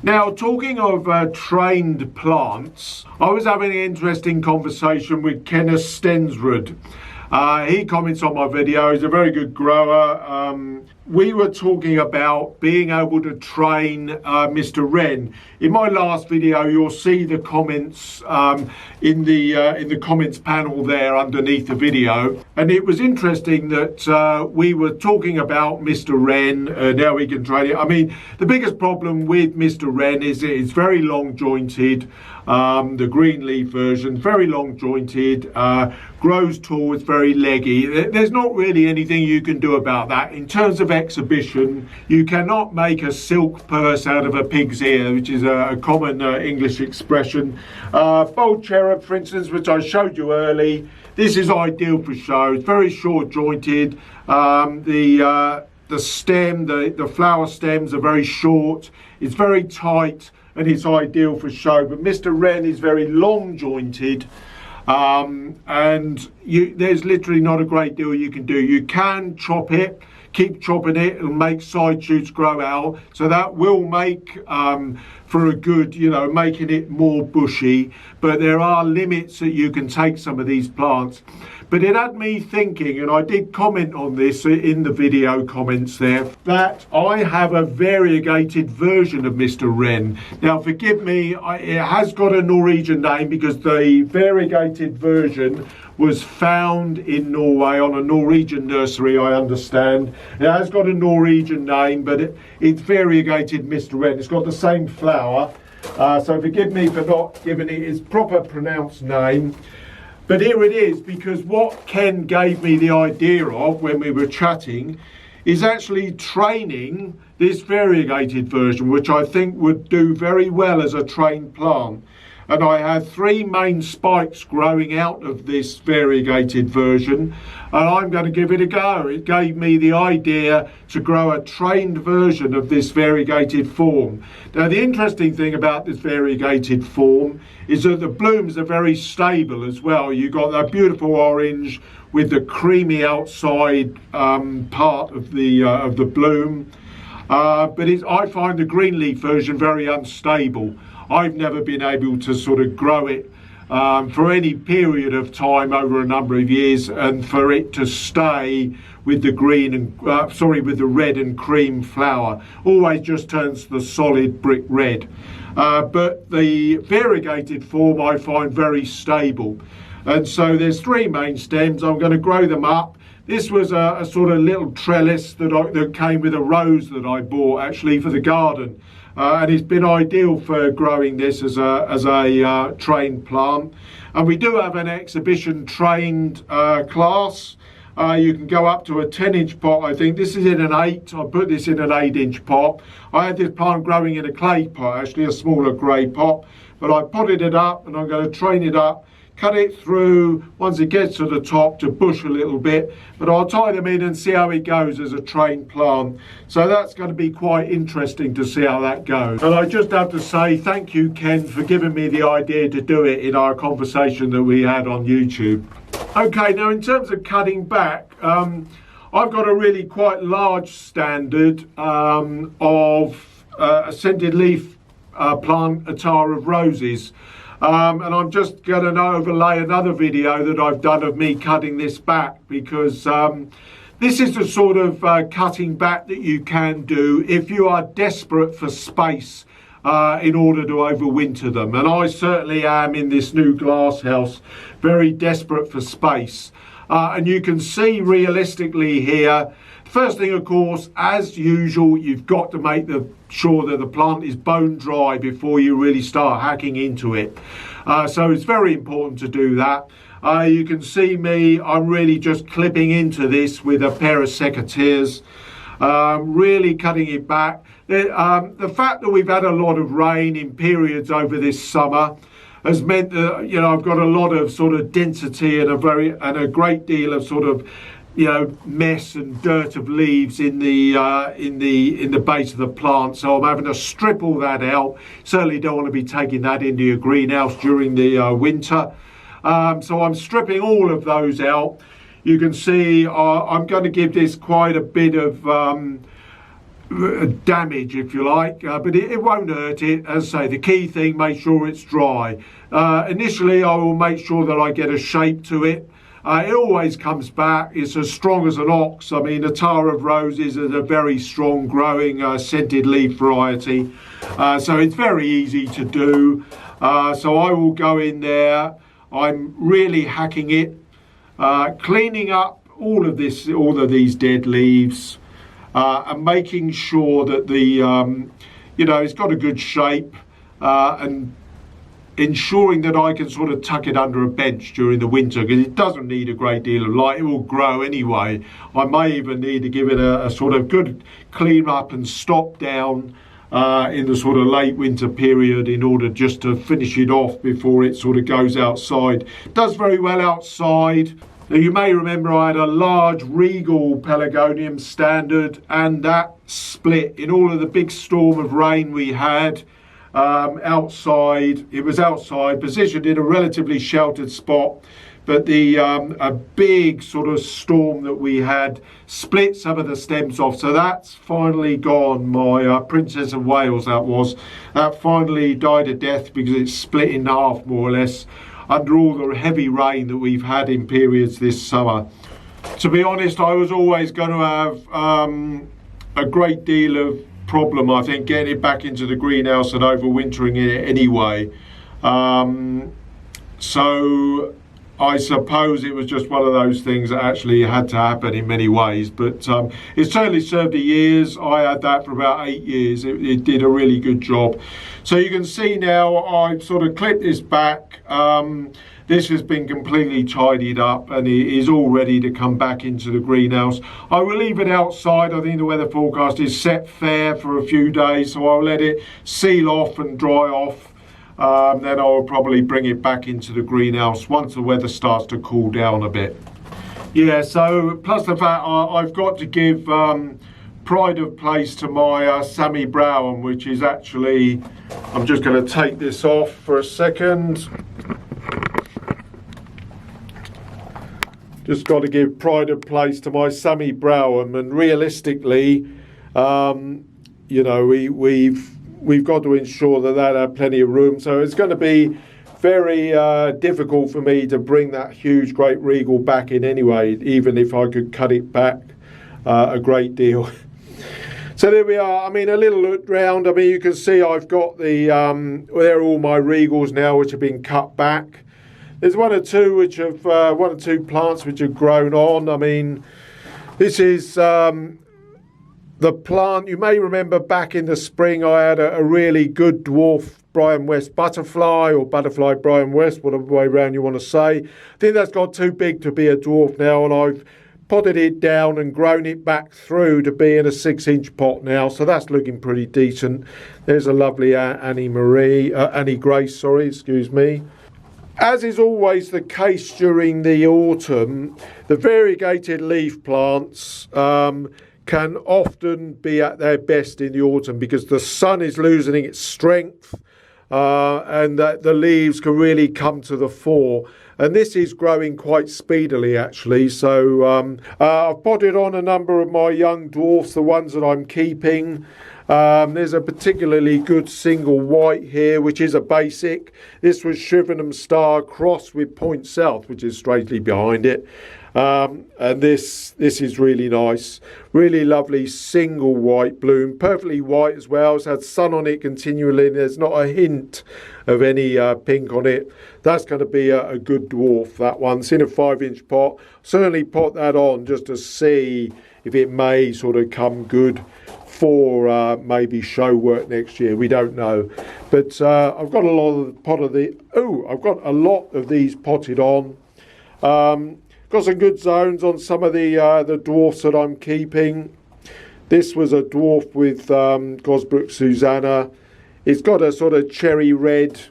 Now, talking of trained plants, I was having an interesting conversation with Kenneth Stensrud. He comments on my video. He's a very good grower. We were talking about being able to train Mr. Wren. In my last video, you'll see the comments in the comments panel there underneath the video. And it was interesting that we were talking about Mr. Wren and how we can train it. I mean, the biggest problem with Mr. Wren is it's very long jointed. The green leaf version, very long jointed, grows tall, it's very leggy. There's not really anything you can do about that. In terms of exhibition, you cannot make a silk purse out of a pig's ear, which is a common English expression. Bold cherub, for instance, which I showed you early, this is ideal for show. It's very short jointed. The stem, the flower stems are very short. It's very tight, and it's ideal for show. But Mr. Wren is very long jointed, and there's literally not a great deal you can do. You can chop it, keep chopping it, and make side shoots grow out, so that will make for a good, making it more bushy. But there are limits that you can take some of these plants. But it had me thinking, and I did comment on this in the video comments there, that I have a variegated version of Mr. Wren. Now, forgive me, it has got a Norwegian name because the variegated version was found in Norway on a Norwegian nursery, I understand. It has got a Norwegian name, but it's variegated Mr. Wren. It's got the same flower, so forgive me for not giving it its proper pronounced name. But here it is, because what Ken gave me the idea of when we were chatting is actually training this variegated version, which I think would do very well as a trained plant. And I had 3 main spikes growing out of this variegated version, and I'm going to give it a go. It gave me the idea to grow a trained version of this variegated form. Now, the interesting thing about this variegated form is that the blooms are very stable as well. You've got that beautiful orange with the creamy outside part of the bloom, but I find the green leaf version very unstable. I've never been able to sort of grow it for any period of time over a number of years, and for it to stay with the with the red and cream flower. Always just turns the solid brick red. But the variegated form I find very stable. And so there's 3 main stems. I'm going to grow them up. This was a sort of little trellis that came with a rose that I bought actually for the garden. And it's been ideal for growing this as a trained plant. And we do have an exhibition trained class. You can go up to a 10-inch pot, I think. This is in an 8. I put this in an 8-inch pot. I had this plant growing in a clay pot, actually a smaller grey pot. But I potted it up, and I'm going to train it up, cut it through once it gets to the top to bush a little bit, but I'll tie them in and see how it goes as a trained plant. So that's going to be quite interesting to see how that goes. And I just have to say thank you, Ken, for giving me the idea to do it in our conversation that we had on YouTube. Okay, now in terms of cutting back, I've got a really quite large standard of a scented leaf plant attar of roses. And I'm just going to overlay another video that I've done of me cutting this back, because this is the sort of cutting back that you can do if you are desperate for space in order to overwinter them. And I certainly am in this new glass house, very desperate for space. And you can see realistically here, first thing, of course, as usual, you've got to make sure that the plant is bone dry before you really start hacking into it. So it's very important to do that. You can see me, I'm really just clipping into this with a pair of secateurs, really cutting it back. The fact that we've had a lot of rain in periods over this summer has meant that, I've got a lot of sort of density and a great deal of sort of mess and dirt of leaves in the base of the plant. So I'm having to strip all that out. Certainly don't want to be taking that into your greenhouse during the winter. So I'm stripping all of those out. You can see I'm going to give this quite a bit of damage, if you like, but it won't hurt it. As I say, the key thing, make sure it's dry. Initially, I will make sure that I get a shape to it. It always comes back. It's as strong as an ox. I mean, the Tara of Roses is a very strong growing scented leaf variety. So it's very easy to do. So I will go in there. I'm really hacking it, cleaning up all of these dead leaves, and making sure that it's got a good shape, and ensuring that I can sort of tuck it under a bench during the winter, because it doesn't need a great deal of light. It will grow anyway. I may even need to give it a sort of good clean up and stop down in the sort of late winter period, in order just to finish it off before it sort of goes outside. It does very well outside. Now, you may remember I had a large regal Pelargonium standard, and that split in all of the big storm of rain we had outside. It was outside, positioned in a relatively sheltered spot, but a big sort of storm that we had split some of the stems off. So that's finally gone. My Princess of Wales, that finally died a death because it's split in half more or less, under all the heavy rain that we've had in periods this summer. To be honest, I was always going to have a great deal of problem, I think, getting it back into the greenhouse and overwintering it anyway. So I suppose it was just one of those things that actually had to happen in many ways. But it certainly served the years. I had that for about 8 years. It did a really good job. So you can see now I've sort of clipped this back. This has been completely tidied up, and it is all ready to come back into the greenhouse. I will leave it outside. I think the weather forecast is set fair for a few days, so I'll let it seal off and dry off. Then I'll probably bring it back into the greenhouse once the weather starts to cool down a bit. Yeah, so plus the fact I've got to give pride of place to my Sammy Brown, which is actually, I'm just going to take this off for a second. Just got to give pride of place to my Sammy Brown, and realistically, we've got to ensure that had plenty of room. So it's going to be very difficult for me to bring that huge, great regal back in anyway, even if I could cut it back a great deal. So there we are. I mean, a little look round. I mean, you can see I've got there are all my regals now, which have been cut back. There's one or two plants which have grown on. I mean, this is the plant. You may remember back in the spring I had a really good dwarf Brian West butterfly, or butterfly Brian West, whatever way around you want to say. I think that's got too big to be a dwarf now, and I've potted it down and grown it back through to be in a 6-inch pot now, so that's looking pretty decent. There's a lovely Annie Grace, excuse me. As is always the case during the autumn, the variegated leaf plants can often be at their best in the autumn, because the sun is losing its strength, and that the leaves can really come to the fore. And this is growing quite speedily, actually. So I've potted on a number of my young dwarfs, the ones that I'm keeping. There's a particularly good single white here, which is a basic. This was Shrivenham Star crossed with Point South, which is straightly behind it. And this is really nice, really lovely single white bloom, perfectly white as well. It's had sun on it continually, and there's not a hint of any pink on it. That's going to be a good dwarf, that one. It's in a 5-inch pot. Certainly pot that on just to see if it may sort of come good for maybe show work next year. We don't know, but I've got a lot of these potted on. Got some good zones on some of the dwarfs that I'm keeping. This was a dwarf with Gosbrook Susanna. It's got a sort of cherry red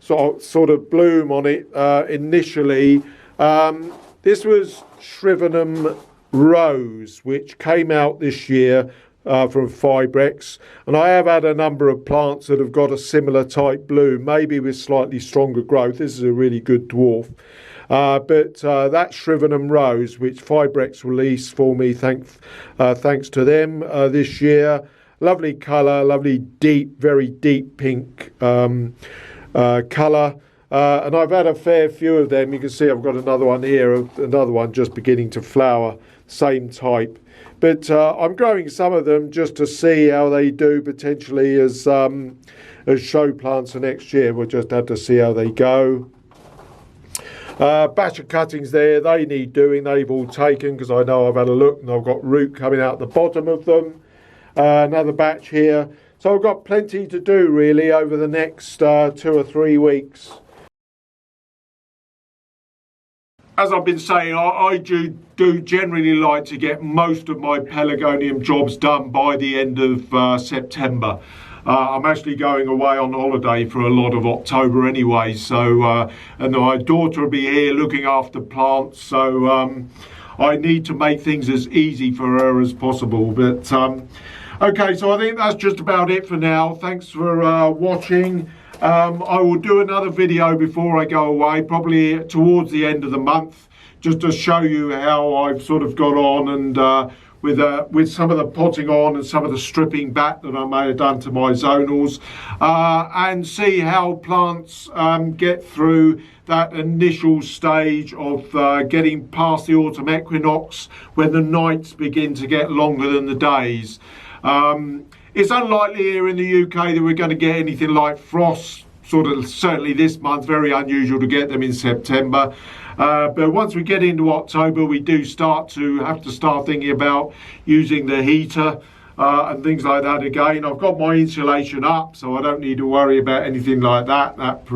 sort of bloom on it initially. This was Shrivenham Rose, which came out this year. from Fibrex, and I have had a number of plants that have got a similar type bloom, maybe with slightly stronger growth. This is a really good dwarf. But that Shrivenham Rose, which Fibrex released for me, thanks to them this year. Lovely colour, lovely deep, very deep pink colour. And I've had a fair few of them. You can see I've got another one here, another one just beginning to flower, same type. But I'm growing some of them just to see how they do potentially as show plants for next year. We'll just have to see how they go. Batch of cuttings there, they need doing. They've all taken because I know I've had a look and I've got root coming out the bottom of them. Another batch here. So I've got plenty to do really over the next 2 or 3 weeks. As I've been saying, I do generally like to get most of my Pelargonium jobs done by the end of September. I'm actually going away on holiday for a lot of October anyway, so and my daughter will be here looking after plants, so I need to make things as easy for her as possible. But okay, so I think that's just about it for now. Thanks for watching. I will do another video before I go away, probably towards the end of the month, just to show you how I've sort of got on and with some of the potting on and some of the stripping back that I may have done to my zonals, and see how plants get through that initial stage of getting past the autumn equinox, when the nights begin to get longer than the days. It's unlikely here in the UK that we're going to get anything like frost, certainly this month. Very unusual to get them in September. But once we get into October, we do have to start thinking about using the heater and things like that again. I've got my insulation up, so I don't need to worry about anything like that. That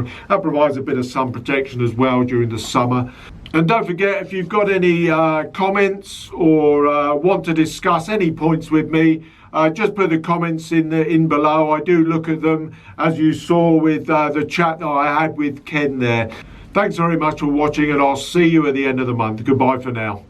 provides a bit of sun protection as well during the summer. And don't forget, if you've got any comments or want to discuss any points with me, just put the comments in below. I do look at them, as you saw with the chat that I had with Ken there. Thanks very much for watching, and I'll see you at the end of the month. Goodbye for now.